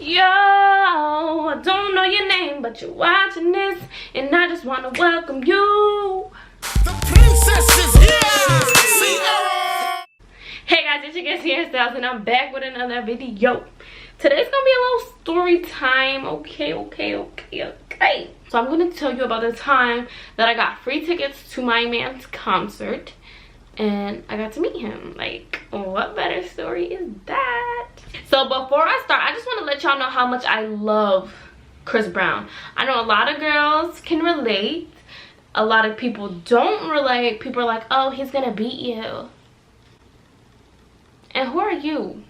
Yo, I don't know your name, but you're watching this, and I just want to welcome you. The princess is here! Sierra! Hey guys, it's your girl Sierra, and I'm back with another video. Today's gonna be a little story time. Okay. So I'm gonna tell you about the time that I got free tickets to my man's concert and I got to meet him. Like, what better story is that? So before I start, I just want to let y'all know how much I love Chris Brown. I know a lot of girls can relate. A lot of people don't relate. People are like, oh, he's gonna beat you. And who are you?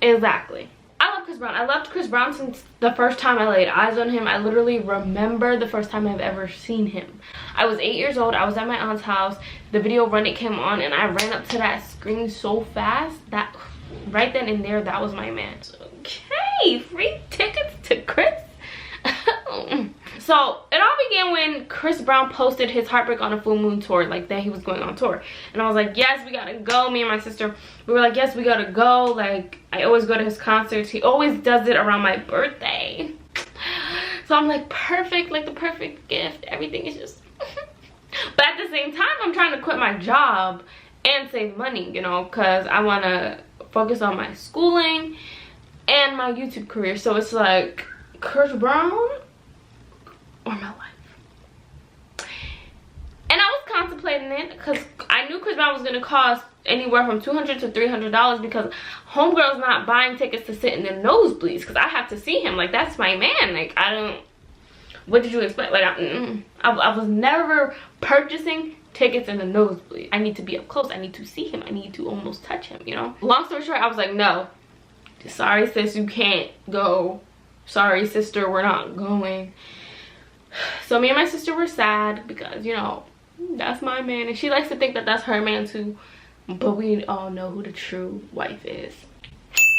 Exactly. I love Chris Brown. I loved Chris Brown since the first time I laid eyes on him. I literally remember the first time I've ever seen him. I was 8 years old. I was at my aunt's house. The video Run It came on and I ran up to that screen so fast that right then and there, that was my man. Okay, free tickets to Chris. So it all began when Chris Brown posted his Heartbreak on a Full Moon tour, like that he was going on tour. And I was like, yes, we gotta go. Me and my sister, we were like, yes, we gotta go. Like, I always go to his concerts. He always does it around my birthday. So I'm like, perfect, like the perfect gift. Everything is just but at the same time, I'm trying to quit my job and save money, you know, because I want to focus on my schooling and my YouTube career. So it's like, Chris Brown or my life. And I was contemplating it because I knew Chris Brown was going to cost anywhere from $200 to $300 because homegirl's not buying tickets to sit in the nosebleeds because I have to see him. Like, that's my man. Like, I don't, what did you expect? Like, I was never purchasing tickets in the nosebleed. I need to be up close. I need to see him. I need to almost touch him, you know? Long story short, I was like, no. Sorry, sis, you can't go. Sorry, sister, we're not going. So me and my sister were sad because, you know, that's my man. And she likes to think that that's her man too. But we all know who the true wife is.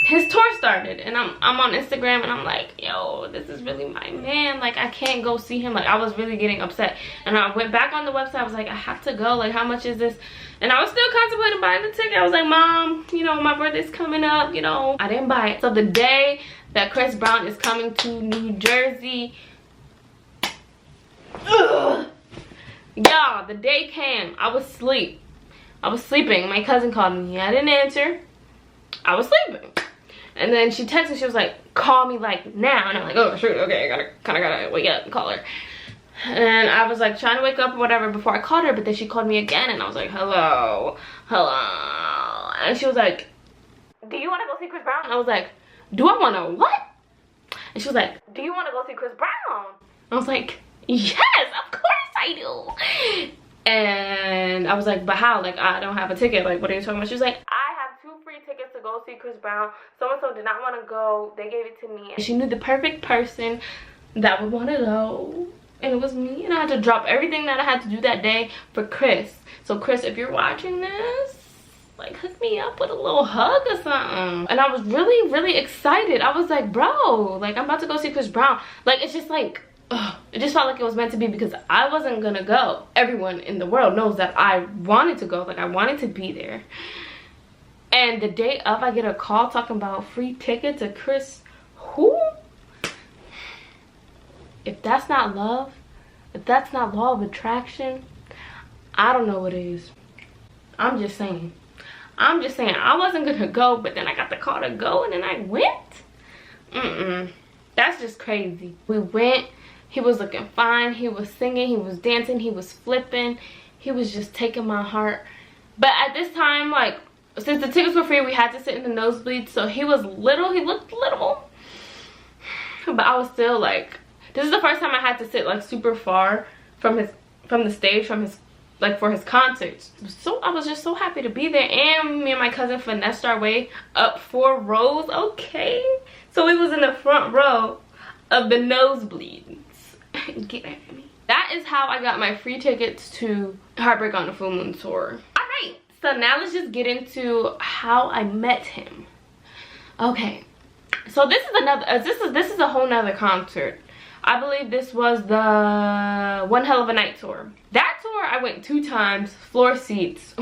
His tour started and I'm on Instagram and I'm like, yo, this is really my man. Like, I can't go see him. Like, I was really getting upset. And I went back on the website. I was like, I have to go. Like, how much is this? And I was still contemplating buying the ticket. I was like, Mom, you know, my birthday's coming up, you know. I didn't buy it. So the day that Chris Brown is coming to New Jersey, y'all, the day came. I was asleep. I was sleeping. My cousin called me. I didn't answer. I was sleeping. And then she texted. She was like, call me like now. And I'm like, oh shoot, okay, I gotta wake up and call her. And I was like trying to wake up or whatever before I called her, but then she called me again and I was like, hello. And she was like, do you want to go see Chris Brown? And I was like, do I want to what? And she was like, do you want to go see Chris Brown? I was like, yes, of course I do. And I was like, but how? Like, I don't have a ticket. Like, what are you talking about? She was like, I have 2 free tickets to go see Chris Brown. So-and-so did not want to go. They gave it to me. And she knew the perfect person that would want to go. And it was me. And I had to drop everything that I had to do that day for Chris. So, Chris, if you're watching this, like, hook me up with a little hug or something. And I was really, really excited. I was like, bro, like, I'm about to go see Chris Brown. Like, it's just like, ugh, it just felt like it was meant to be because I wasn't gonna go. Everyone in the world knows that I wanted to go. Like, I wanted to be there. And the day of, I get a call talking about free ticket to Chris. Who? If that's not love, if that's not law of attraction, I don't know what is. I'm just saying. I wasn't gonna go, but then I got the call to go and then I went. That's just crazy. We went. He was looking fine. He was singing. He was dancing. He was flipping. He was just taking my heart. But at this time, like, since the tickets were free, we had to sit in the nosebleed. So he was little. He looked little. But I was still like, this is the first time I had to sit like super far from the stage, like for his concerts. So I was just so happy to be there. And me and my cousin finessed our way up 4 rows. Okay. So we was in the front row of the nosebleeds. Get at me. That is how I got my free tickets to Heartbreak on the Full Moon tour. Alright, so now let's just get into how I met him. Okay, so this is a whole nother concert. I believe this was the One Hell of a Night tour. That tour I went 2 times, floor seats.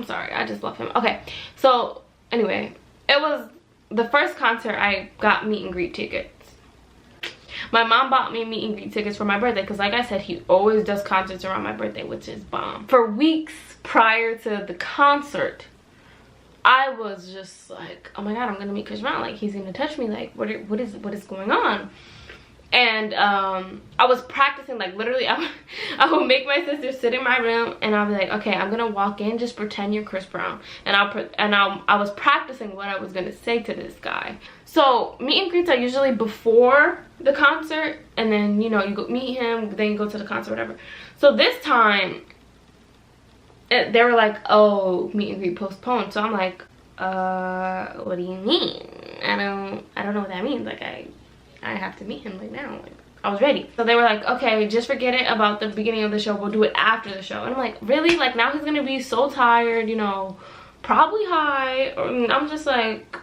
sorry, I just love him. Okay, so anyway, it was the first concert I got meet and greet tickets. My mom bought me meet and greet tickets for my birthday because, like I said, he always does concerts around my birthday, which is bomb. For weeks prior to the concert, I was just like, oh my god, I'm gonna meet Chris Brown. Like, he's gonna touch me. Like, what is going on? And I was practicing, like, literally I would make my sister sit in my room and I'll be like, okay, I'm gonna walk in, just pretend you're Chris Brown, and I was practicing what I was gonna say to this guy. So meet and greets are usually before the concert, and then, you know, you go meet him, then you go to the concert, whatever. So this time they were like, oh, meet and greet postponed. So I'm like, what do you mean? I don't know what that means. Like, I have to meet him like now. Like, I was ready. So they were like, okay, just forget it about the beginning of the show, we'll do it after the show. And I'm like, really? Like, now he's gonna be so tired, you know, probably high. I'm just like,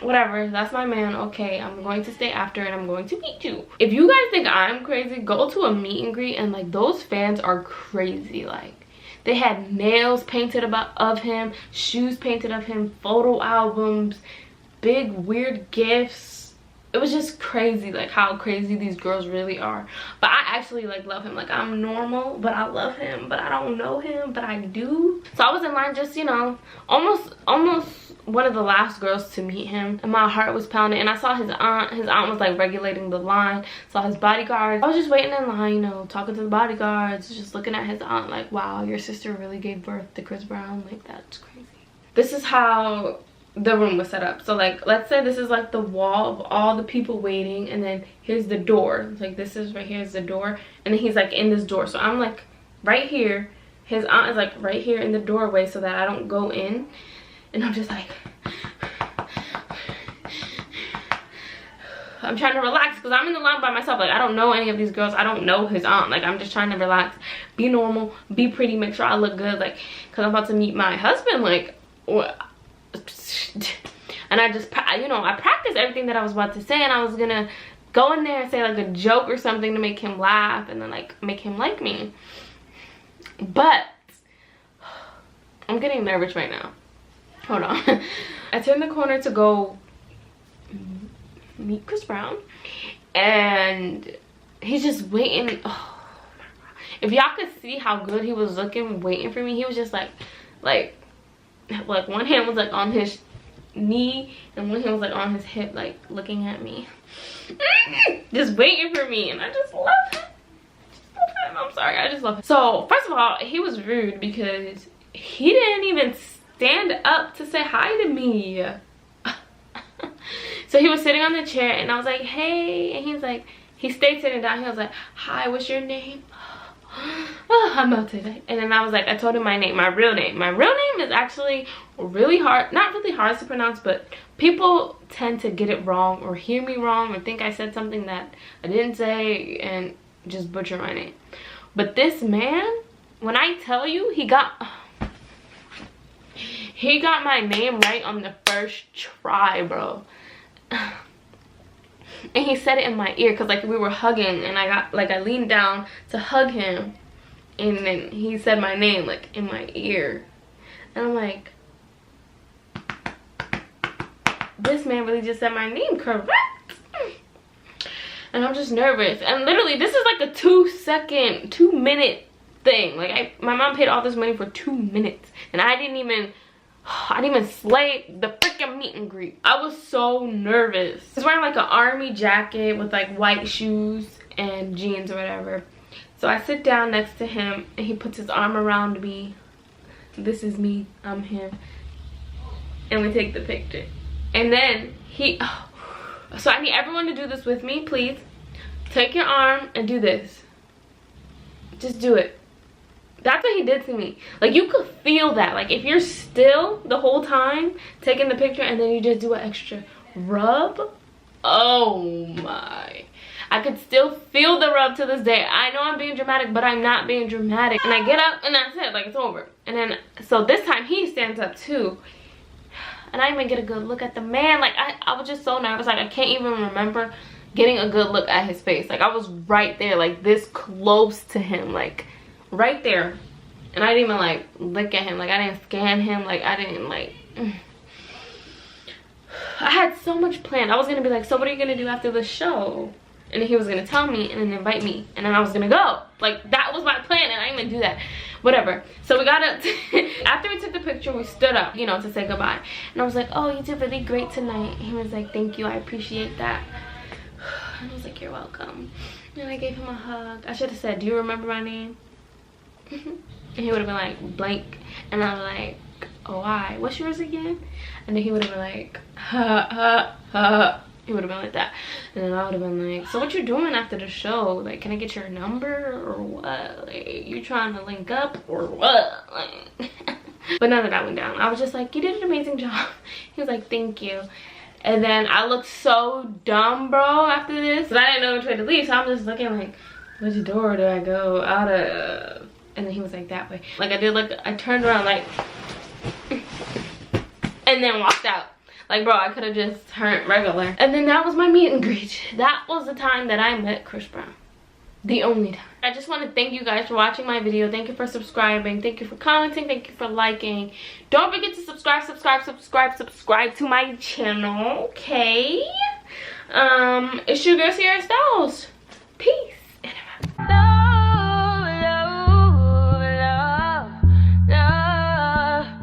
whatever, that's my man. Okay, I'm going to stay after and I'm going to meet you. If you guys think I'm crazy, go to a meet and greet, and like, those fans are crazy. Like, they had nails painted of him, shoes painted of him, photo albums, big weird gifts. It was just crazy, like, how crazy these girls really are. But I actually, like, love him. Like, I'm normal, but I love him. But I don't know him, but I do. So I was in line, just, you know, almost one of the last girls to meet him. And my heart was pounding. And I saw his aunt. His aunt was, like, regulating the line. Saw his bodyguards. I was just waiting in line, you know, talking to the bodyguards. Just looking at his aunt like, wow, your sister really gave birth to Chris Brown. Like, that's crazy. This is how the room was set up. So, like, let's say this is like the wall of all the people waiting, and then here's the door. Like, this is right here is the door, and then he's like in this door. So I'm like right here, his aunt is like right here in the doorway so that I don't go in. And I'm just like, I'm trying to relax because I'm in the line by myself. Like, I don't know any of these girls. I don't know his aunt. Like, I'm just trying to relax, be normal, be pretty, make sure I look good, like, because I'm about to meet my husband. Like, what? And I just, you know, I practiced everything that I was about to say, and I was gonna go in there and say like a joke or something to make him laugh and then like make him like me. But I'm getting nervous right now. Hold on. I turned the corner to go meet Chris Brown, and he's just waiting. Oh my god, if y'all could see how good he was looking waiting for me. He was just like one hand was like on his knee and one hand was like on his hip, like looking at me, just waiting for me. And I just love him. I'm sorry, I just love him. So first of all, he was rude because he didn't even stand up to say hi to me. So he was sitting on the chair and I was like, hey, and he's like, he stayed sitting down. He was like, hi, what's your name? Oh, I'm melted. And then I was like, I told him my name, my real name. My real name is actually really hard, not really hard to pronounce, but people tend to get it wrong or hear me wrong or think I said something that I didn't say and just butcher my name. But this man, when I tell you, he got my name right on the first try, bro. And he said it in my ear because like we were hugging and I leaned down to hug him, and then he said my name like in my ear, and I'm like, this man really just said my name correct. And I'm just nervous, and literally this is like a 2 minute thing. Like my mom paid all this money for 2 minutes and I didn't even slay the freaking meet and greet. I was so nervous. He's wearing like an army jacket with like white shoes and jeans or whatever. So I sit down next to him and he puts his arm around me. This is me, I'm him. And we take the picture. And then so I need everyone to do this with me, please. Take your arm and do this. Just do it. That's what he did to me. Like, you could feel that. Like, if you're still the whole time taking the picture and then you just do an extra rub. Oh my. I could still feel the rub to this day. I know I'm being dramatic, but I'm not being dramatic. And I get up and that's it. Like, it's over. And then, so this time he stands up too. And I didn't even get a good look at the man. Like, I was just so nervous. Like, I can't even remember getting a good look at his face. Like, I was right there, like this close to him. Like, right there. And I didn't even like look at him. Like, I didn't scan him. Like, I didn't like... I had so much planned. I was gonna be like, so what are you gonna do after the show? And then he was gonna tell me and then invite me, and then I was gonna go. Like, that was my plan, and I didn't even do that. Whatever. So we got up. After we took the picture, we stood up, you know, to say goodbye. And I was like, oh, you did really great tonight. He was like, thank you, I appreciate that. And I was like, you're welcome. And I gave him a hug. I should have said, do you remember my name? And he would have been like, blank. And I was like, oh, why? What's yours again? And then he would have been like, he would have been like that. And then I would have been like, so what you doing after the show? Like, can I get your number or what? Like, you trying to link up or what? Like, but none of that went down. I was just like, you did an amazing job. He was like, thank you. And then I looked so dumb, bro, after this. But I didn't know which way to leave, so I'm just looking like, which door do I go out of? And then he was like, that way. Like, I did, like, I turned around, like, and then walked out. Like, bro, I could have just turned regular. And then that was my meet and greet. That was the time that I met Chris Brown. The only time. I just want to thank you guys for watching my video. Thank you for subscribing. Thank you for commenting. Thank you for liking. Don't forget to subscribe to my channel, okay? It's your girl Sierra Styles. Peace.